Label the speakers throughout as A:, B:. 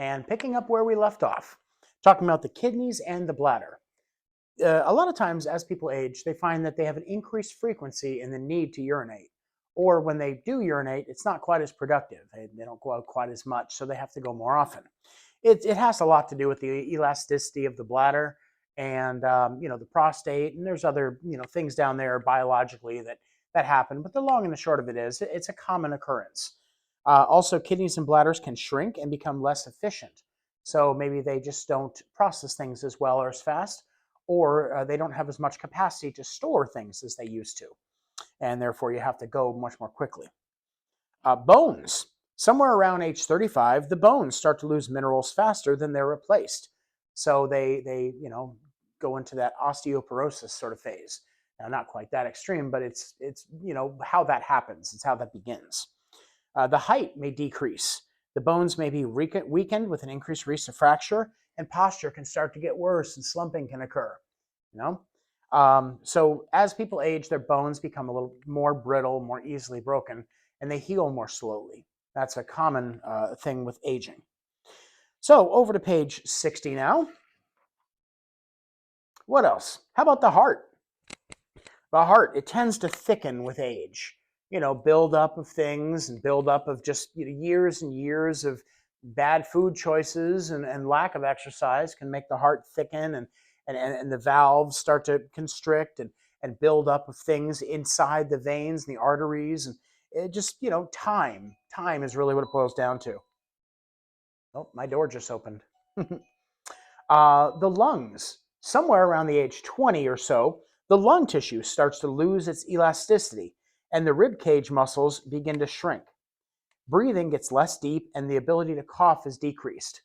A: and picking up where we left off, talking about the kidneys and the bladder. A lot of times, as people age, they find that they have an increased frequency in the need to urinate. Or when they do urinate, it's not quite as productive. They don't go out quite as much, so they have to go more often. It has a lot to do with the elasticity of the bladder and the prostate, and there's other things down there biologically that happen. But the long and the short of it is, it's a common occurrence. Also, kidneys and bladders can shrink and become less efficient. So maybe they just don't process things as well or as fast, or they don't have as much capacity to store things as they used to. And therefore, you have to go much more quickly. Bones. Somewhere around age 35, the bones start to lose minerals faster than they're replaced. So they go into that osteoporosis sort of phase. Now, not quite that extreme, but it's how that happens. It's how that begins. The height may decrease. The bones may be weakened with an increased risk of fracture, and posture can start to get worse, and slumping can occur. So as people age, their bones become a little more brittle, more easily broken, and they heal more slowly. That's a common thing with aging. So over to page 60 now. What else? How about the heart? The heart, it tends to thicken with age. Build up of things and build up of just years and years of bad food choices and lack of exercise can make the heart thicken and the valves start to constrict and build up of things inside the veins and the arteries. And it just, time is really what it boils down to. Oh, my door just opened. The lungs, somewhere around the age 20 or so, the lung tissue starts to lose its elasticity and the rib cage muscles begin to shrink. Breathing gets less deep and the ability to cough is decreased.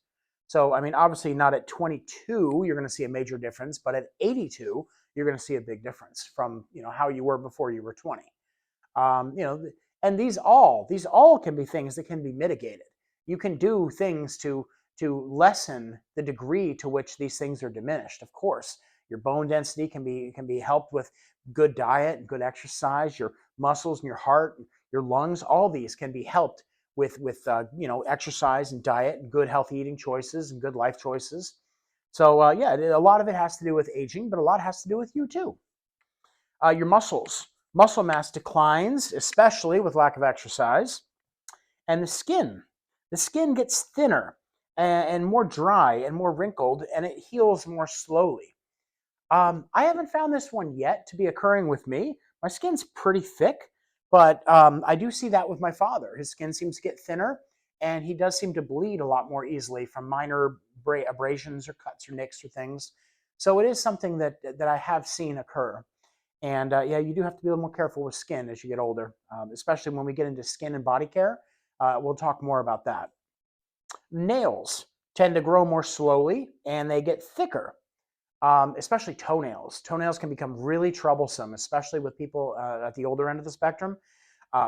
A: So, obviously not at 22, you're going to see a major difference, but at 82, you're going to see a big difference from, how you were before you were 20. And these all can be things that can be mitigated. You can do things to lessen the degree to which these things are diminished. Of course, your bone density can be helped with good diet and good exercise. Your muscles and your heart, and your lungs, all these can be helped with exercise and diet and good healthy eating choices and good life choices. So a lot of it has to do with aging, but a lot has to do with you too. Your muscle mass declines, especially with lack of exercise. And the skin gets thinner and more dry and more wrinkled, and it heals more slowly. I haven't found this one yet to be occurring with me. My skin's pretty thick, but I do see that with my father. His skin seems to get thinner, and he does seem to bleed a lot more easily from minor abrasions or cuts or nicks or things. So it is something that I have seen occur. And you do have to be a little more careful with skin as you get older, especially when we get into skin and body care. We'll talk more about that. Nails tend to grow more slowly, and they get thicker. Especially toenails. Toenails can become really troublesome, especially with people at the older end of the spectrum.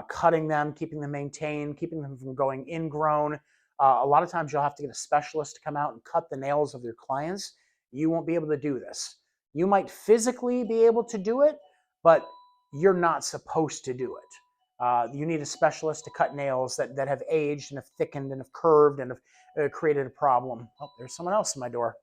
A: Cutting them, keeping them maintained, keeping them from going ingrown. A lot of times you'll have to get a specialist to come out and cut the nails of your clients. You won't be able to do this. You might physically be able to do it, but you're not supposed to do it. You need a specialist to cut nails that have aged and have thickened and have curved and have created a problem. Oh, there's someone else in my door.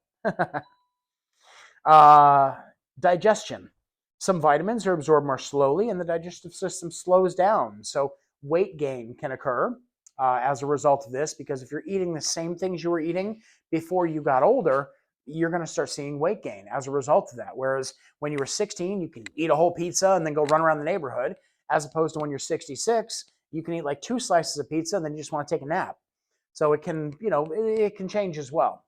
A: Digestion. Some vitamins are absorbed more slowly and the digestive system slows down. So weight gain can occur as a result of this, because if you're eating the same things you were eating before you got older, you're going to start seeing weight gain as a result of that. Whereas when you were 16, you can eat a whole pizza and then go run around the neighborhood, as opposed to when you're 66, you can eat like 2 slices of pizza and then you just want to take a nap. So it can change as well.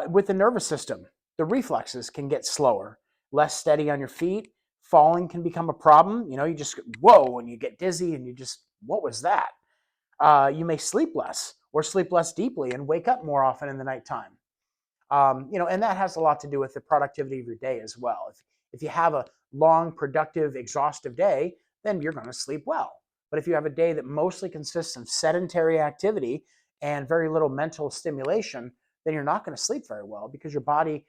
A: With the nervous system, the reflexes can get slower, less steady on your feet. Falling can become a problem. You just whoa, and you get dizzy and you just, what was that? You may sleep less or sleep less deeply and wake up more often in the nighttime. And that has a lot to do with the productivity of your day as well. If you have a long, productive, exhaustive day, then you're going to sleep well. But if you have a day that mostly consists of sedentary activity and very little mental stimulation, then you're not going to sleep very well, because your body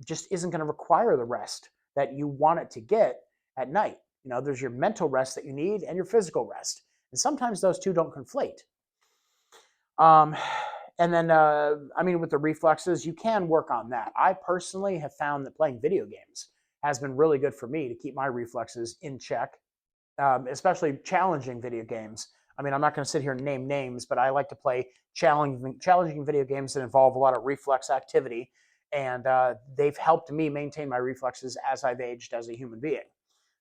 A: just isn't going to require the rest that you want it to get at night. There's your mental rest that you need and your physical rest. And sometimes those two don't conflate. And then, I mean, with the reflexes, you can work on that. I personally have found that playing video games has been really good for me to keep my reflexes in check, especially challenging video games. I mean, I'm not going to sit here and name names, but I like to play challenging video games that involve a lot of reflex activity, and they've helped me maintain my reflexes as I've aged as a human being.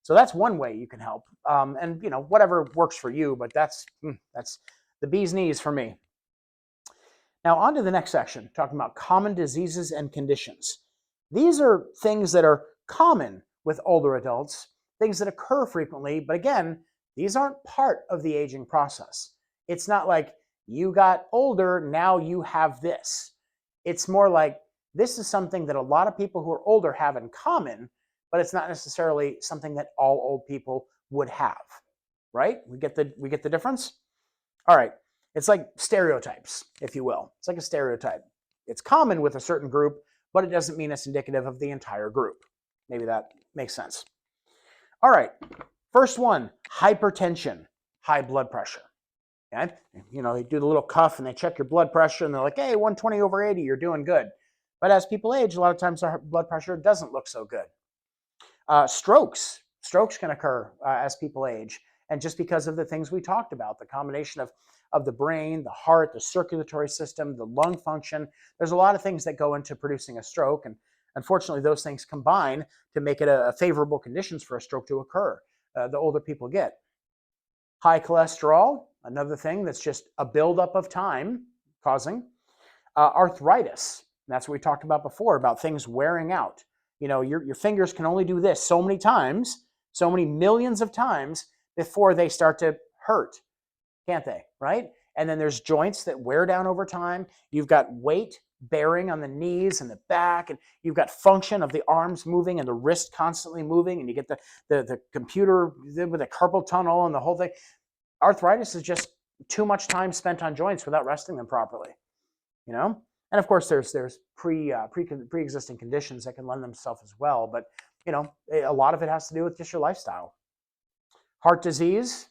A: So that's one way you can help, and whatever works for you. But that's the bee's knees for me. Now, on to the next section, talking about common diseases and conditions. These are things that are common with older adults, things that occur frequently, but again, these aren't part of the aging process. It's not like you got older, now you have this. It's more like this is something that a lot of people who are older have in common, but it's not necessarily something that all old people would have, right? We get the difference? All right. It's like stereotypes, if you will. It's like a stereotype. It's common with a certain group, but it doesn't mean it's indicative of the entire group. Maybe that makes sense. All right. First one, hypertension, high blood pressure. Okay? They do the little cuff and they check your blood pressure and they're like, hey, 120/80, you're doing good. But as people age, a lot of times our blood pressure doesn't look so good. Strokes can occur as people age. And just because of the things we talked about, the combination of the brain, the heart, the circulatory system, the lung function, there's a lot of things that go into producing a stroke. And unfortunately, those things combine to make it a favorable conditions for a stroke to occur the older people get. High cholesterol, another thing that's just a buildup of time causing. Arthritis, that's what we talked about before, about things wearing out. Your fingers can only do this so many times, so many millions of times before they start to hurt, can't they, right? And then there's joints that wear down over time. You've got weight bearing on the knees and the back, and you've got function of the arms moving and the wrist constantly moving, and you get the computer with the carpal tunnel and the whole thing. Arthritis is just too much time spent on joints without resting them properly, And of course, there's pre-existing conditions that can lend themselves as well, but a lot of it has to do with just your lifestyle. Heart disease,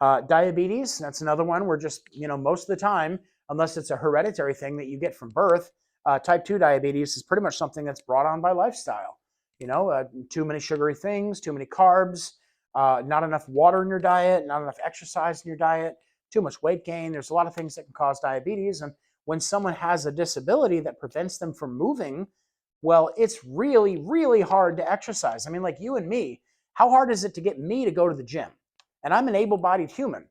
A: diabetes, that's another one where just, most of the time, unless it's a hereditary thing that you get from birth, type 2 diabetes is pretty much something that's brought on by lifestyle. Too many sugary things, too many carbs, not enough water in your diet, not enough exercise in your diet, too much weight gain. There's a lot of things that can cause diabetes. And when someone has a disability that prevents them from moving, well, it's really, really hard to exercise. I mean, like you and me, how hard is it to get me to go to the gym? And I'm an able-bodied human.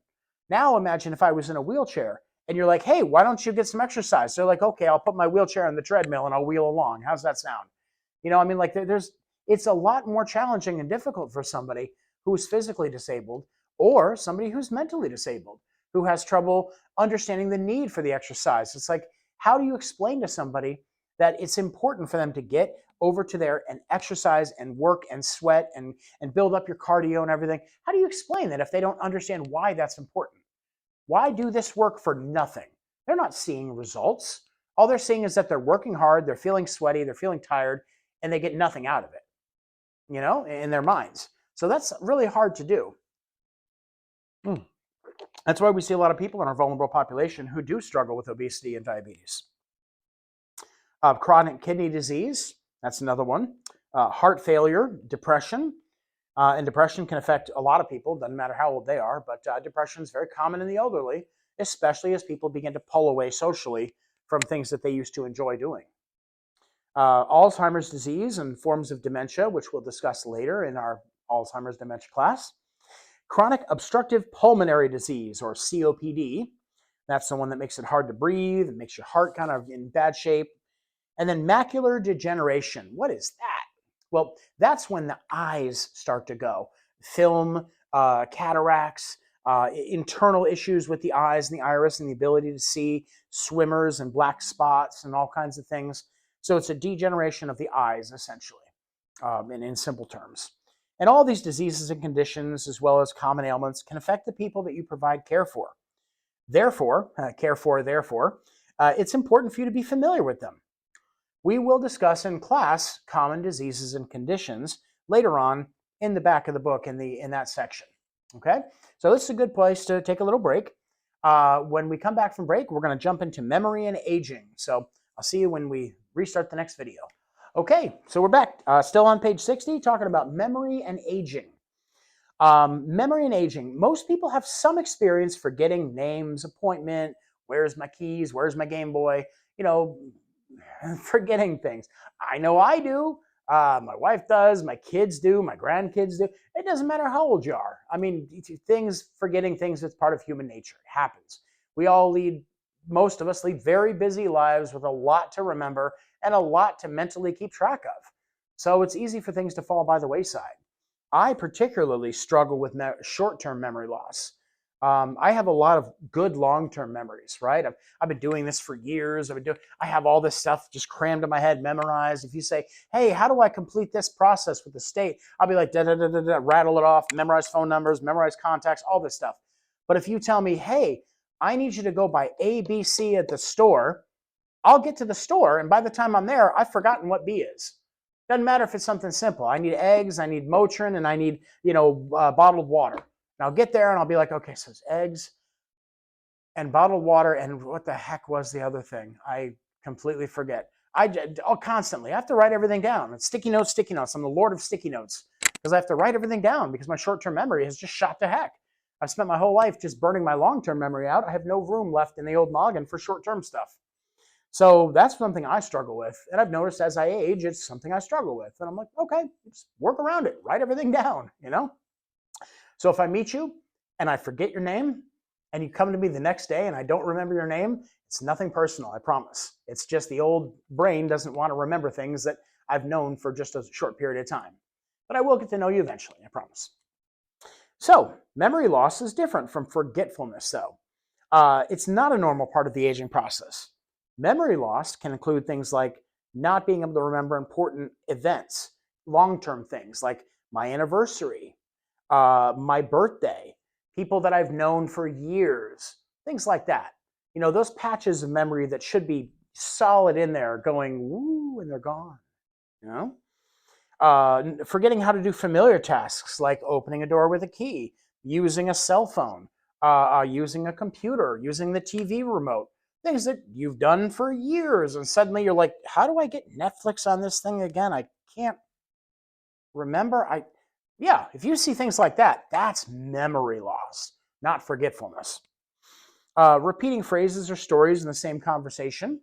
A: Now imagine if I was in a wheelchair and you're like, hey, why don't you get some exercise? They're like, okay, I'll put my wheelchair on the treadmill and I'll wheel along. How's that sound? It's a lot more challenging and difficult for somebody who's physically disabled or somebody who's mentally disabled, who has trouble understanding the need for the exercise. It's like, how do you explain to somebody that it's important for them to get over to there and exercise and work and sweat and build up your cardio and everything? How do you explain that if they don't understand why that's important? Why do this work for nothing? They're not seeing results. All they're seeing is that they're working hard, they're feeling sweaty, they're feeling tired, and they get nothing out of it, in their minds. So that's really hard to do. That's why we see a lot of people in our vulnerable population who do struggle with obesity and diabetes. Chronic kidney disease, that's another one. Heart failure, depression. And depression can affect a lot of people, doesn't matter how old they are, but depression is very common in the elderly, especially as people begin to pull away socially from things that they used to enjoy doing. Alzheimer's disease and forms of dementia, which we'll discuss later in our Alzheimer's dementia class. Chronic obstructive pulmonary disease, or COPD. That's the one that makes it hard to breathe, it makes your heart kind of in bad shape. And then macular degeneration. What is that? Well, that's when the eyes start to go. Film, cataracts, internal issues with the eyes and the iris and the ability to see, swimmers and black spots and all kinds of things. So it's a degeneration of the eyes, essentially, in simple terms. And all these diseases and conditions, as well as common ailments, can affect the people that you provide care for. Therefore, it's important for you to be familiar with them. We will discuss in class common diseases and conditions later on in the back of the book in that section. Okay, so this is a good place to take a little break. When we come back from break, we're going to jump into memory and aging. So I'll see you when we restart the next video. Okay, so we're back. Still on page 60, talking about memory and aging. Memory and aging. Most people have some experience forgetting names, appointment, where's my keys, where's my Game Boy, forgetting things. I know I do. My wife does. My kids do. My grandkids do. It doesn't matter how old you are. I mean, forgetting things is part of human nature. It happens. Most of us lead very busy lives with a lot to remember and a lot to mentally keep track of. So it's easy for things to fall by the wayside. I particularly struggle with short-term memory loss. I have a lot of good long-term memories, right? I've been doing this for years. I have all this stuff just crammed in my head, memorized. If you say, hey, how do I complete this process with the state? I'll be like, da, da, da, da, da, rattle it off, memorize phone numbers, memorize contacts, all this stuff. But if you tell me, hey, I need you to go buy A, B, C at the store, I'll get to the store, and by the time I'm there, I've forgotten what B is. Doesn't matter if it's something simple. I need eggs, I need Motrin, and I need, bottled water. And I'll get there and I'll be like, okay, so it's eggs and bottled water, and what the heck was the other thing? I completely forget. I'll constantly, I have to write everything down. It's sticky notes. I'm the lord of sticky notes because I have to write everything down because my short-term memory has just shot to heck. I've spent my whole life just burning my long-term memory out. I have no room left in the old noggin for short-term stuff. So that's something I struggle with. And I've noticed as I age, it's something I struggle with. And I'm like, okay, just work around it, write everything down, So if I meet you and I forget your name and you come to me the next day and I don't remember your name, it's nothing personal, I promise. It's just the old brain doesn't want to remember things that I've known for just a short period of time. But I will get to know you eventually, I promise. So memory loss is different from forgetfulness, though. It's not a normal part of the aging process. Memory loss can include things like not being able to remember important events, long-term things like my anniversary, my birthday, people that I've known for years, things like that. Those patches of memory that should be solid in there going, woo, and they're gone. Forgetting how to do familiar tasks like opening a door with a key, using a cell phone, using a computer, using the TV remote. Things that you've done for years, and suddenly you're like, how do I get Netflix on this thing again? I can't remember. If you see things like that, that's memory loss, not forgetfulness. Repeating phrases or stories in the same conversation,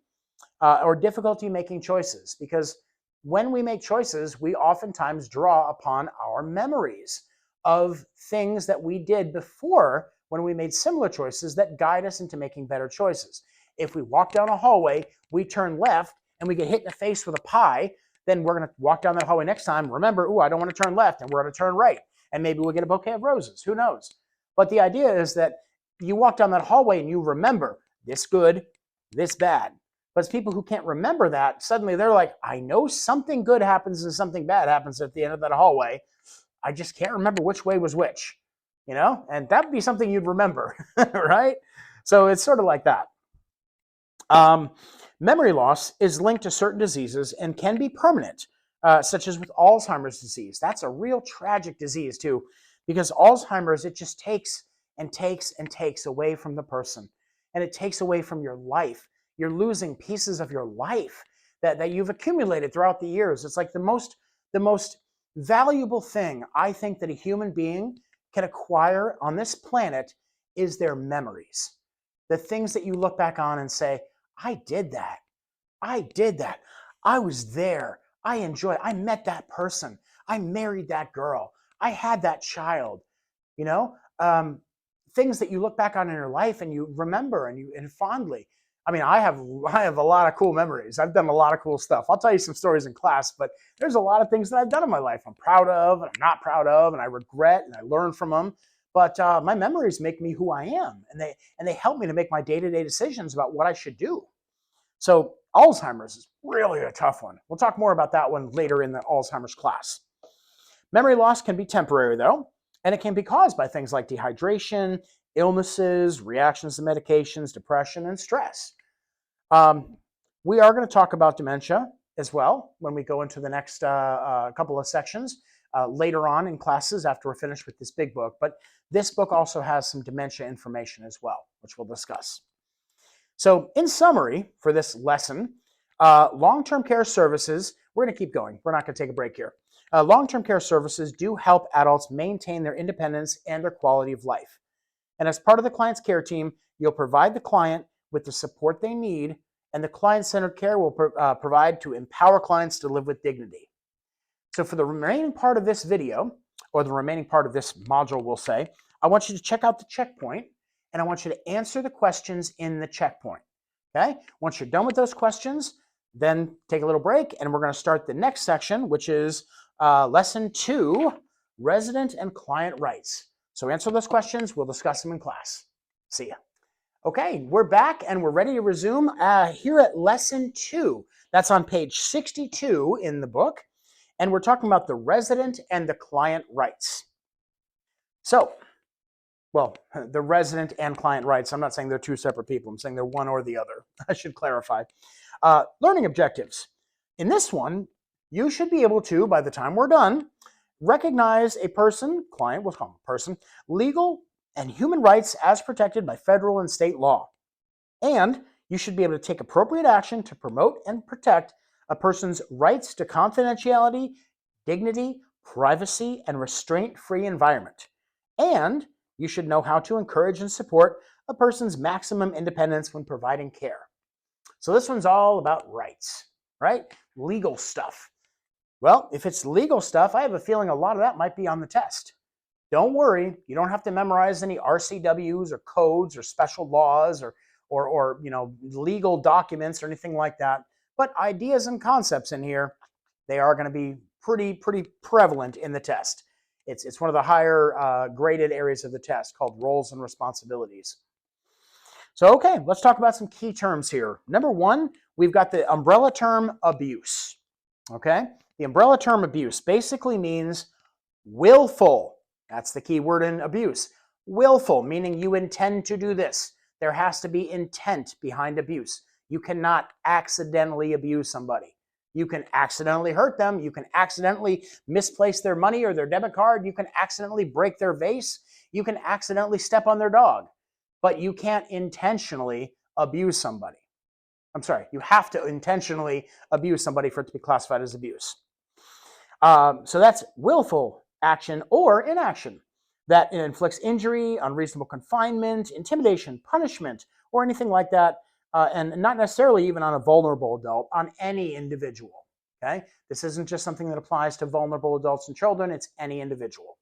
A: or difficulty making choices, because when we make choices, we oftentimes draw upon our memories of things that we did before when we made similar choices that guide us into making better choices. If we walk down a hallway, we turn left, and we get hit in the face with a pie, then we're going to walk down that hallway next time. Remember, I don't want to turn left, and we're going to turn right. And maybe we'll get a bouquet of roses. Who knows? But the idea is that you walk down that hallway and you remember this good, this bad. But it's people who can't remember that, suddenly they're like, I know something good happens and something bad happens at the end of that hallway. I just can't remember which way was which, And that would be something you'd remember, right? So it's sort of like that. Memory loss is linked to certain diseases and can be permanent, such as with Alzheimer's disease. That's a real tragic disease too, because Alzheimer's, it just takes and takes and takes away from the person, and it takes away from your life. You're losing pieces of your life that you've accumulated throughout the years. It's like the most valuable thing I think that a human being can acquire on this planet is their memories. The things that you look back on and say, I did that. I did that. I was there. I enjoyed it. I met that person. I married that girl. I had that child. Things that you look back on in your life and you remember and fondly. I mean, I have a lot of cool memories. I've done a lot of cool stuff. I'll tell you some stories in class, but there's a lot of things that I've done in my life I'm proud of and I'm not proud of, and I regret and I learn from them. But my memories make me who I am, and they help me to make my day-to-day decisions about what I should do. So Alzheimer's is really a tough one. We'll talk more about that one later in the Alzheimer's class. Memory loss can be temporary, though, and it can be caused by things like dehydration, illnesses, reactions to medications, depression, and stress. We are going to talk about dementia as well when we go into the next couple of sections. later on in classes after we're finished with this big book. But this book also has some dementia information as well, which we'll discuss. So in summary for this lesson, long-term care services, we're going to keep going. We're not going to take a break here. Long-term care services do help adults maintain their independence and their quality of life. And as part of the client's care team, you'll provide the client with the support they need, and the client-centered care will provide to empower clients to live with dignity. So for the remaining part of this video, or the remaining part of this module, we'll say, I want you to check out the checkpoint, and I want you to answer the questions in the checkpoint. Okay? Once you're done with those questions, then take a little break, and we're going to start the next section, which is Lesson 2, Resident and Client Rights. So answer those questions. We'll discuss them in class. See ya. Okay, we're back, and we're ready to resume here at Lesson 2. That's on page 62 in the book. And we're talking about the resident and the client rights. So, well, the resident and client rights, I'm not saying they're two separate people. I'm saying they're one or the other. I should clarify. Learning objectives. In this one, you should be able to, by the time we're done, recognize a person, client, we'll call them a person, legal and human rights as protected by federal and state law. And you should be able to take appropriate action to promote and protect a person's rights to confidentiality, dignity, privacy, and restraint-free environment. And you should know how to encourage and support a person's maximum independence when providing care. So this one's all about rights, right? Legal stuff. Well, if it's legal stuff, I have a feeling a lot of that might be on the test. Don't worry, you don't have to memorize any RCWs or codes or special laws or legal documents or anything like that. But ideas and concepts in here, they are going to be pretty prevalent in the test. It's one of the higher graded areas of the test called roles and responsibilities. So, okay, let's talk about some key terms here. Number one, we've got the umbrella term abuse. Okay, the umbrella term abuse basically means willful. That's the key word in abuse. Willful, meaning you intend to do this. There has to be intent behind abuse. You cannot accidentally abuse somebody. You can accidentally hurt them. You can accidentally misplace their money or their debit card. You can accidentally break their vase. You can accidentally step on their dog. But you can't intentionally abuse somebody. I'm sorry, you have to intentionally abuse somebody for it to be classified as abuse. So that's willful action or inaction that inflicts injury, unreasonable confinement, intimidation, punishment, or anything like that, and not necessarily even on a vulnerable adult, on any individual. Okay, this isn't just something that applies to vulnerable adults and children, it's any individual.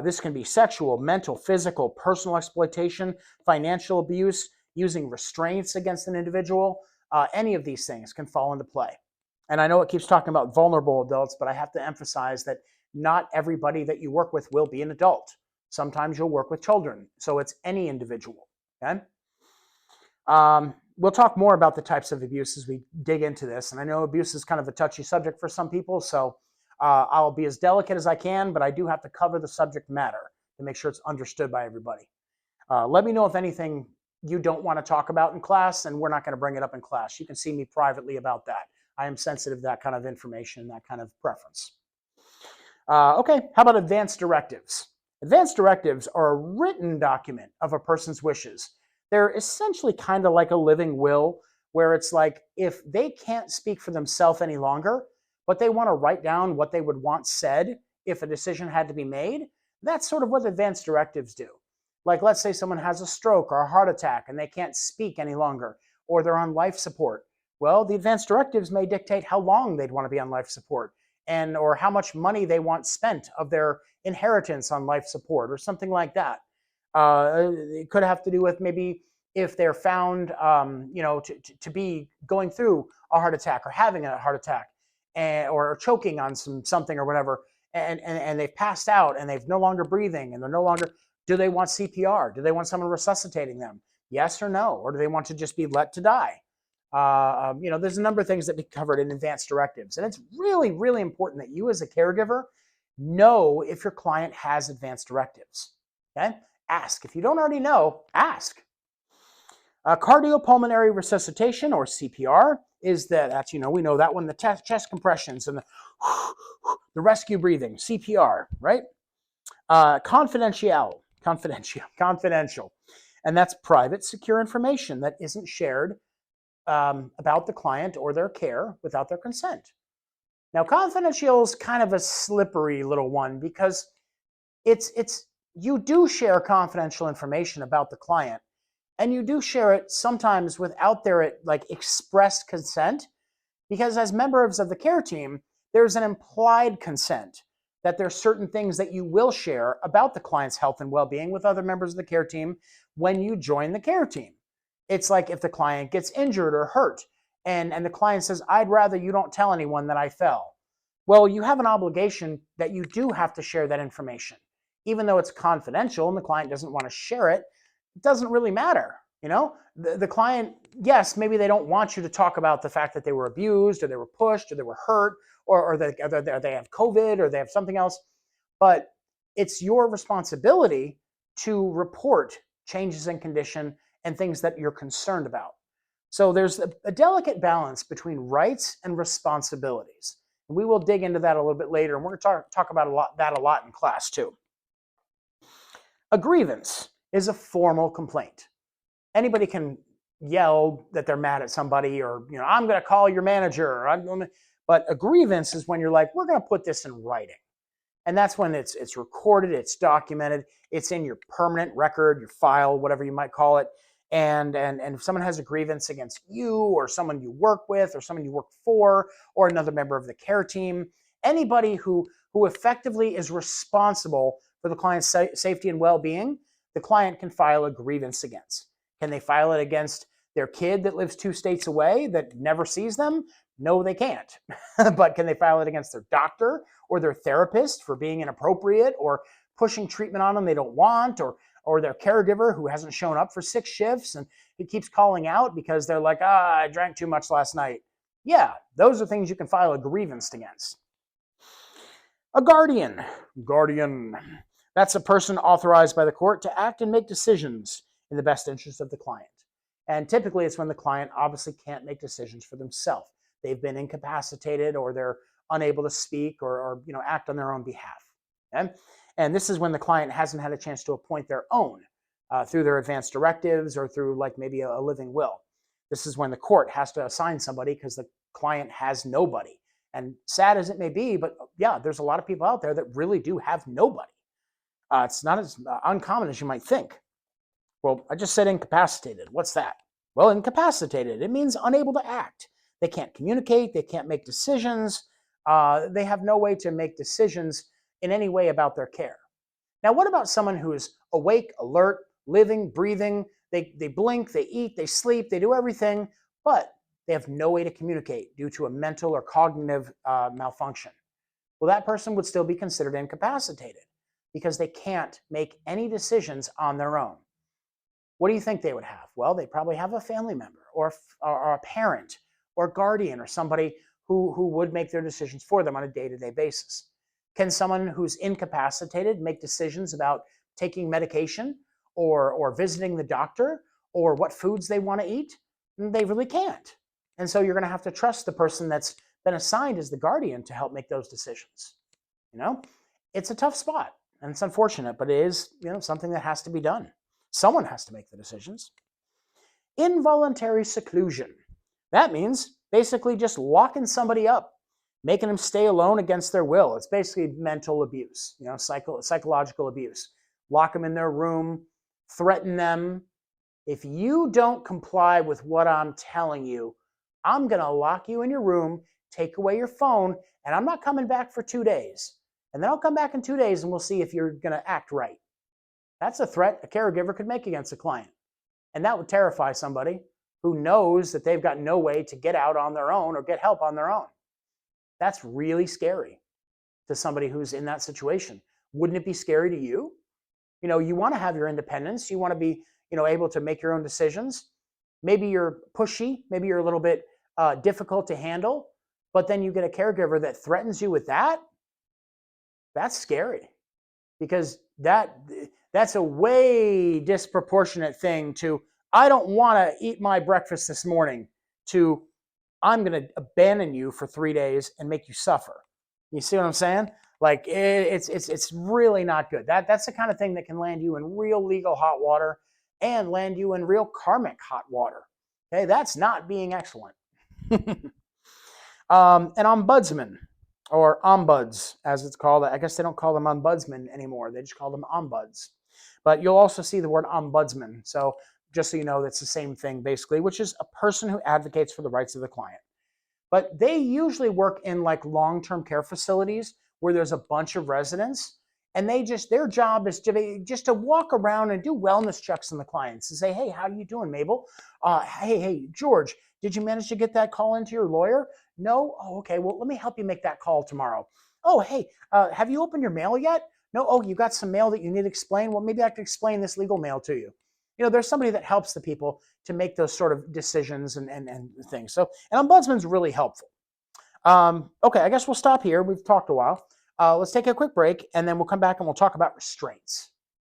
A: This can be sexual, mental, physical, personal exploitation, financial abuse, using restraints against an individual. Any of these things can fall into play. And I know it keeps talking about vulnerable adults, but I have to emphasize that not everybody that you work with will be an adult. Sometimes you'll work with children, so it's any individual. Okay. We'll talk more about the types of abuse as we dig into this. And I know abuse is kind of a touchy subject for some people, so I'll be as delicate as I can, but I do have to cover the subject matter to make sure it's understood by everybody. Let me know if anything you don't want to talk about in class, and we're not going to bring it up in class. You can see me privately about that. I am sensitive to that kind of information, that kind of preference. Okay, how about advanced directives? Advanced directives are a written document of a person's wishes. They're essentially kind of like a living will, where it's like if they can't speak for themselves any longer, but they want to write down what they would want said if a decision had to be made, that's sort of what advanced directives do. Like, let's say someone has a stroke or a heart attack and they can't speak any longer, or they're on life support. Well, the advanced directives may dictate how long they'd want to be on life support or how much money they want spent of their inheritance on life support or something like that. It could have to do with maybe if they're found, to be going through a heart attack or having a heart attack or choking on something or whatever, and they've passed out and they've no longer breathing and they're no longer, do they want CPR? Do they want someone resuscitating them? Yes or no? Or do they want to just be let to die? There's a number of things that be covered in advanced directives. And it's really, really important that you as a caregiver know if your client has advanced directives. Okay? Ask. If you don't already know, ask. Cardiopulmonary resuscitation, or CPR, is that we know that one, the chest compressions and the rescue breathing, CPR, right? Confidential, and that's private, secure information that isn't shared about the client or their care without their consent. Now, confidential is kind of a slippery little one because it's you do share confidential information about the client, and you do share it sometimes without their like expressed consent, because as members of the care team, there's an implied consent that there's certain things that you will share about the client's health and well-being with other members of the care team when you join the care team. It's like if the client gets injured or hurt and the client says, I'd rather you don't tell anyone that I fell. Well, you have an obligation that you do have to share that information. Even though it's confidential and the client doesn't want to share it, it doesn't really matter. The client, yes, maybe they don't want you to talk about the fact that they were abused or they were pushed or they were hurt or they have COVID or they have something else, but it's your responsibility to report changes in condition and things that you're concerned about. So there's a delicate balance between rights and responsibilities. And we will dig into that a little bit later, and we're going to talk about that a lot in class too. A grievance is a formal complaint. Anybody can yell that they're mad at somebody or, I'm going to call your manager. But a grievance is when you're like, we're going to put this in writing. And that's when it's recorded, it's documented, it's in your permanent record, your file, whatever you might call it. And if someone has a grievance against you or someone you work with or someone you work for or another member of the care team, anybody who effectively is responsible for the client's safety and well-being, the client can file a grievance against. Can they file it against their kid that lives 2 states away that never sees them? No, they can't. But can they file it against their doctor or their therapist for being inappropriate or pushing treatment on them they don't want, or their caregiver who hasn't shown up for 6 shifts and he keeps calling out because they're like, I drank too much last night. Yeah, those are things you can file a grievance against. A guardian. That's a person authorized by the court to act and make decisions in the best interest of the client. And typically it's when the client obviously can't make decisions for themselves. They've been incapacitated or they're unable to speak or act on their own behalf. Okay? And this is when the client hasn't had a chance to appoint their own through their advance directives or through like maybe a living will. This is when the court has to assign somebody because the client has nobody. And sad as it may be, but yeah, there's a lot of people out there that really do have nobody. It's not as uncommon as you might think. Well, I just said incapacitated. What's that? Well, incapacitated, it means unable to act. They can't communicate. They can't make decisions. They have no way to make decisions in any way about their care. Now, what about someone who is awake, alert, living, breathing? They blink, they eat, they sleep, they do everything, but they have no way to communicate due to a mental or cognitive malfunction. Well, that person would still be considered incapacitated because they can't make any decisions on their own. What do you think they would have? Well, they probably have a family member or a parent or guardian or somebody who would make their decisions for them on a day-to-day basis. Can someone who's incapacitated make decisions about taking medication or visiting the doctor or what foods they want to eat? They really can't. And so you're going to have to trust the person that's been assigned as the guardian to help make those decisions. It's a tough spot and it's unfortunate, but it is, something that has to be done. Someone has to make the decisions. Involuntary seclusion. That means basically just locking somebody up, making them stay alone against their will. It's basically mental abuse, psychological abuse. Lock them in their room, threaten them. If you don't comply with what I'm telling you, I'm going to lock you in your room, take away your phone, and I'm not coming back for 2 days. And then I'll come back in 2 days and we'll see if you're going to act right. That's a threat a caregiver could make against a client. And that would terrify somebody who knows that they've got no way to get out on their own or get help on their own. That's really scary to somebody who's in that situation. Wouldn't it be scary to you? You want to have your independence. You want to be, able to make your own decisions. Maybe you're pushy. Maybe you're a little bit difficult to handle. But then you get a caregiver that threatens you with that. That's scary because that's a way disproportionate thing to, I don't want to eat my breakfast this morning, to I'm going to abandon you for 3 days and make you suffer. You see what I'm saying? Like it's really not good. That's the kind of thing that can land you in real legal hot water and land you in real karmic hot water. Okay, that's not being excellent. An ombudsman, or ombuds as it's called. I guess they don't call them ombudsman anymore. They just call them ombuds. But you'll also see the word ombudsman. So just so you know, that's the same thing basically, which is a person who advocates for the rights of the client. But they usually work in like long-term care facilities where there's a bunch of residents, and their job is to walk around and do wellness checks on the clients and say, hey, how are you doing, Mabel? Hey, George, did you manage to get that call into your lawyer? No? Oh, okay. Well, let me help you make that call tomorrow. Oh, hey, have you opened your mail yet? No? Oh, you got some mail that you need to explain? Well, maybe I can explain this legal mail to you. There's somebody that helps the people to make those sort of decisions and things. So an ombudsman's really helpful. Okay, I guess we'll stop here. We've talked a while. Let's take a quick break, and then we'll come back and we'll talk about restraints.